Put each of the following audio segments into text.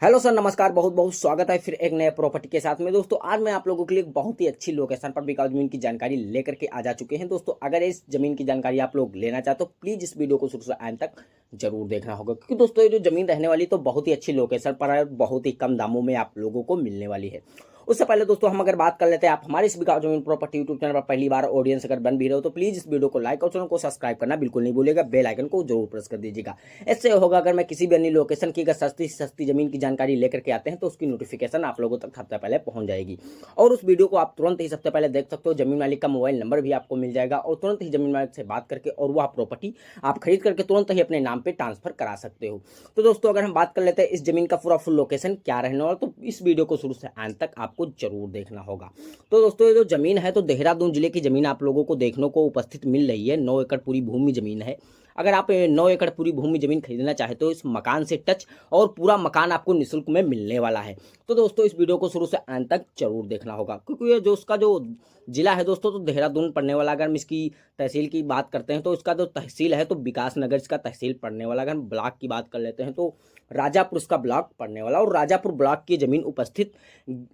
Hello sir, नमस्कार। बहुत बहुत स्वागत है फिर एक नए प्रॉपर्टी के साथ में। दोस्तों आज मैं आप लोगों के लिए एक बहुत ही अच्छी लोकेशन पर बिकाऊ जमीन की जानकारी लेकर के आ जा चुके हैं। दोस्तों अगर इस जमीन की जानकारी आप लोग लेना चाहते हो प्लीज इस वीडियो को शुरू से अंत तक जरूर देखना होगा, क्योंकि दोस्तों ये जो जमीन रहने वाली तो बहुत ही अच्छी लोकेशन पर है, बहुत ही कम दामों में आप लोगों को मिलने वाली है। उससे पहले दोस्तों हम अगर बात कर लेते हैं, आप हमारे इस बिकाऊ जमीन प्रॉपर्टी यूट्यूब चैनल पर पहली बार ऑडियंस अगर बन भी रहे हो तो प्लीज इस वीडियो को लाइक और चैनल को सब्सक्राइब करना बिल्कुल नहीं भूलिएगा, बेल आइकन को जरूर प्रेस कर दीजिएगा। इससे होगा अगर मैं किसी भी अन्य लोकेशन की अगर सस्ती सस्ती जमीन की जानकारी लेकर के आते हैं तो उसकी नोटिफिकेशन आप लोगों तक सबसे पहले पहुंच जाएगी और उस वीडियो को आप तुरंत ही सबसे पहले देख सकते हो। जमीन मालिक का मोबाइल नंबर भी आपको मिल जाएगा और तुरंत ही जमीन मालिक से बात करके और वह प्रॉपर्टी आप खरीद करके तुरंत ही अपने नाम पे ट्रांसफर करा सकते हो। तो दोस्तों अगर हम बात कर लेते हैं इस जमीन का पूरा फुल लोकेशन क्या रहने वाला, तो इस वीडियो को शुरू से अंत तक आपको जरूर देखना होगा। तो दोस्तों ये जो जमीन है तो देहरादून जिले की जमीन आप लोगों को देखने को उपस्थित मिल रही है। 9 एकड़ पूरी भूमि जमीन है। अगर आप 9 एकड़ पूरी भूमि जमीन खरीदना चाहते हो इस मकान से टच और पूरा मकान आपको निःशुल्क में मिलने वाला है। तो दोस्तों इस वीडियो को शुरू से अंत तक जरूर देखना होगा, क्योंकि ये जो उसका जो जिला है दोस्तों तो देहरादून पड़ने वाला। अगर हम इसकी तहसील की बात करते हैं तो इसका जो तहसील है तो विकास नगर इसका तहसील पड़ने वाला। अगर हम ब्लॉक की बात कर लेते हैं तो राजापुर इसका ब्लॉक पड़ने वाला और राजापुर ब्लॉक की जमीन उपस्थित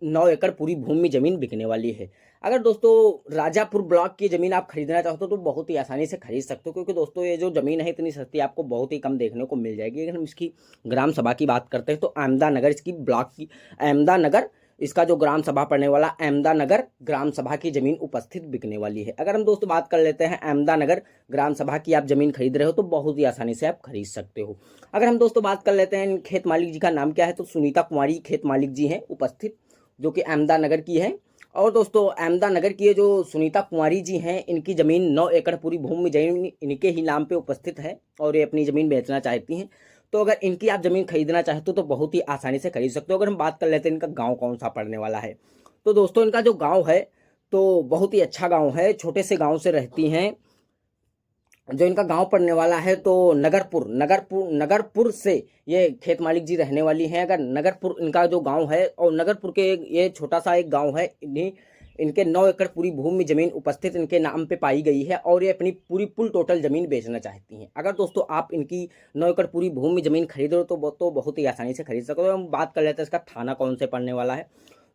9 एकड़ पूरी भूमि जमीन बिकने वाली है। अगर दोस्तों राजापुर ब्लॉक की जमीन आप खरीदना चाहते हो तो बहुत ही आसानी से खरीद सकते हो, क्योंकि दोस्तों ये जो जमीन है इतनी सस्ती आपको बहुत ही कम देखने को मिल जाएगी। अगर हम इसकी ग्राम सभा की बात करते हैं तो अहमदानगर इसकी ब्लॉक की अहमदानगर इसका जो ग्राम सभा पड़ने वाला अहमदानगर ग्राम सभा की जमीन उपस्थित बिकने वाली है। अगर हम दोस्तों बात कर लेते हैं अहमदानगर ग्राम सभा की आप जमीन खरीद रहे हो तो बहुत ही आसानी से आप खरीद सकते हो। अगर हम दोस्तों बात कर लेते हैं खेत मालिक जी का नाम क्या है, तो सुनीता कुमारी खेत मालिक जी हैं उपस्थित, जो कि अहमदानगर की है। और दोस्तों अहमदानगर की ये जो सुनीता कुमारी जी हैं इनकी ज़मीन 9 एकड़ पूरी भूमि जमीन इनके ही नाम पे उपस्थित है और ये अपनी ज़मीन बेचना चाहती हैं। तो अगर इनकी आप ज़मीन खरीदना चाहते हो तो बहुत ही आसानी से खरीद सकते हो। अगर हम बात कर लेते हैं इनका गाँव कौन सा पड़ने वाला है, तो दोस्तों इनका जो गाँव है तो बहुत ही अच्छा गाँव है। छोटे से गाँव से रहती हैं। जो इनका गांव पड़ने वाला है तो नगरपुर से ये खेत मालिक जी रहने वाली हैं। अगर नगरपुर इनका जो गांव है और नगरपुर के ये छोटा सा एक गांव है, इन्हीं इनके 9 एकड़ पूरी भूमि जमीन उपस्थित इनके नाम पे पाई गई है और ये अपनी पूरी फुल टोटल जमीन बेचना चाहती हैं। अगर दोस्तों आप इनकी 9 एकड़ पूरी भूमि जमीन खरीद रहे हो तो बहुत ही आसानी से खरीद सकते हो। हम बात कर लेते हैं इसका थाना कौन से पड़ने वाला है,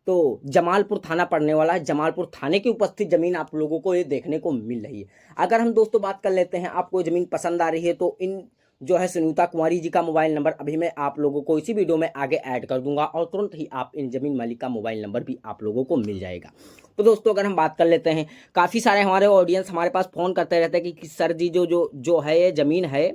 तो जमालपुर थाना पड़ने वाला है। जमालपुर थाने की उपस्थित जमीन आप लोगों को ये देखने को मिल रही है। अगर हम दोस्तों बात कर लेते हैं आपको जमीन पसंद आ रही है तो इन जो है सुनीता कुमारी जी का मोबाइल नंबर अभी मैं आप लोगों को इसी वीडियो में आगे ऐड कर दूंगा और तुरंत ही आप इन जमीन मालिक का मोबाइल नंबर भी आप लोगों को मिल जाएगा। तो दोस्तों अगर हम बात कर लेते हैं, काफ़ी सारे हमारे ऑडियंस हमारे पास फ़ोन करते रहते हैं कि सर जी जो है ये ज़मीन है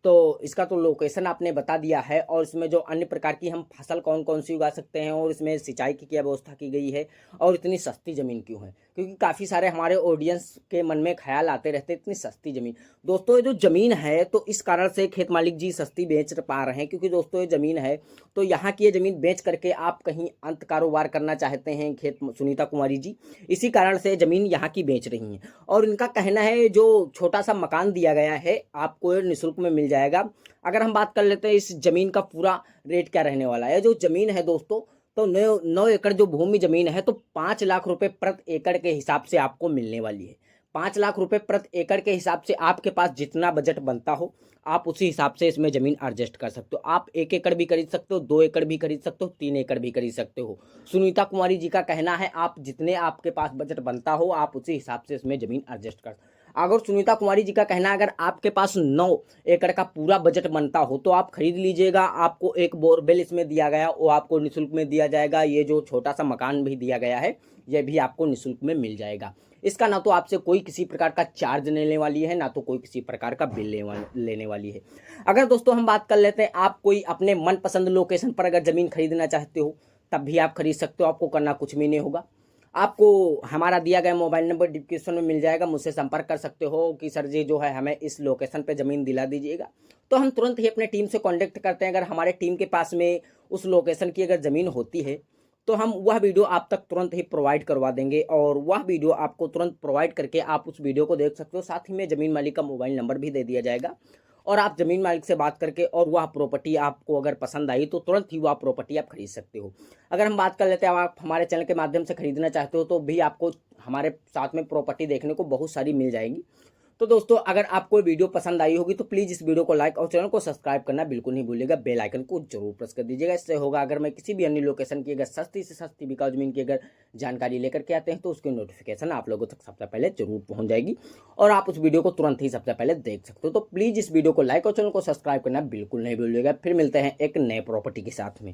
तो इसका तो लोकेशन आपने बता दिया है और इसमें जो अन्य प्रकार की हम फसल कौन कौन सी उगा सकते हैं और इसमें सिंचाई की क्या व्यवस्था की गई है और इतनी सस्ती ज़मीन क्यों है, क्योंकि काफ़ी सारे हमारे ऑडियंस के मन में ख्याल आते रहते हैं इतनी सस्ती ज़मीन। दोस्तों ये जो ज़मीन है तो इस कारण से खेत मालिक जी सस्ती बेच पा रहे हैं, क्योंकि दोस्तों ये ज़मीन है तो यहाँ की ये ज़मीन बेच करके आप कहीं अंत कारोबार करना चाहते हैं खेत सुनीता कुमारी जी, इसी कारण से ज़मीन यहाँ की बेच रही हैं। और इनका कहना है जो छोटा सा मकान दिया गया है आपको निःशुल्क में मिल जाएगा। अगर हम बात कर लेते हैं इस जमीन का पूरा रेट क्या रहने वाला है, जो जमीन है दोस्तों तो 9 एकड़ जो भूमि जमीन है तो 5 लाख रुपए प्रति एकड़ के हिसाब से आपको मिलने वाली है। 5 लाख रुपए प्रति एकड़ के हिसाब से आपके पास जितना बजट बनता हो आप उसी हिसाब से इसमें ज़मीन एडजस्ट कर सकते हो। आप 1 एकड़ भी खरीद सकते हो, 2 एकड़ भी खरीद सकते हो, 3 एकड़ भी खरीद सकते हो। सुनीता कुमारी जी का कहना है आप जितने आपके पास बजट बनता हो आप उसी हिसाब से इसमें ज़मीन एडजस्ट कर। अगर सुनीता कुमारी जी का कहना है अगर आपके पास 9 एकड़ का पूरा बजट बनता हो तो आप खरीद लीजिएगा। आपको एक बोरवेल इसमें दिया गया वो आपको निःशुल्क में दिया जाएगा। ये जो छोटा सा मकान भी दिया गया है यह भी आपको निःशुल्क में मिल जाएगा। इसका ना तो आपसे कोई किसी प्रकार का चार्ज लेने वाली है ना तो कोई किसी प्रकार का बिल लेने वाली है। अगर दोस्तों हम बात कर लेते हैं आप कोई अपने मनपसंद लोकेशन पर अगर ज़मीन खरीदना चाहते हो तब भी आप खरीद सकते हो। आपको करना कुछ भी नहीं होगा, आपको हमारा दिया गया मोबाइल नंबर डिस्क्रिप्शन में मिल जाएगा, मुझसे संपर्क कर सकते हो कि सर जी जो है हमें इस लोकेशन पे ज़मीन दिला दीजिएगा। तो हम तुरंत ही अपने टीम से कांटेक्ट करते हैं। अगर हमारे टीम के पास में उस लोकेशन की अगर ज़मीन होती है तो हम वह वीडियो आप तक तुरंत ही प्रोवाइड करवा देंगे और वह वीडियो आपको तुरंत प्रोवाइड करके आप उस वीडियो को देख सकते हो। साथ ही में ज़मीन मालिक का मोबाइल नंबर भी दे दिया जाएगा और आप ज़मीन मालिक से बात करके और वह प्रॉपर्टी आपको अगर पसंद आई तो तुरंत ही वह प्रॉपर्टी आप खरीद सकते हो। अगर हम बात कर लेते हैं आप हमारे चैनल के माध्यम से खरीदना चाहते हो तो भी आपको हमारे साथ में प्रॉपर्टी देखने को बहुत सारी मिल जाएगी। तो तो दोस्तों अगर आपको वीडियो पसंद आई होगी तो प्लीज इस वीडियो को लाइक और चैनल को सब्सक्राइब करना बिल्कुल नहीं भूलिएगा, बेल आइकन को जरूर प्रेस कर दीजिएगा। इससे होगा अगर मैं किसी भी अन्य लोकेशन की अगर सस्ती से सस्ती बिकाऊ जमीन की अगर जानकारी लेकर के आते हैं तो उसकी नोटिफिकेशन आप लोगों तक सबसे पहले जरूर पहुंच जाएगी और आप उस वीडियो को तुरंत ही सबसे पहले देख सकते हो। तो प्लीज इस वीडियो को लाइक और चैनल को सब्सक्राइब करना बिल्कुल नहीं भूलिएगा। फिर मिलते हैं एक नए प्रॉपर्टी के साथ में।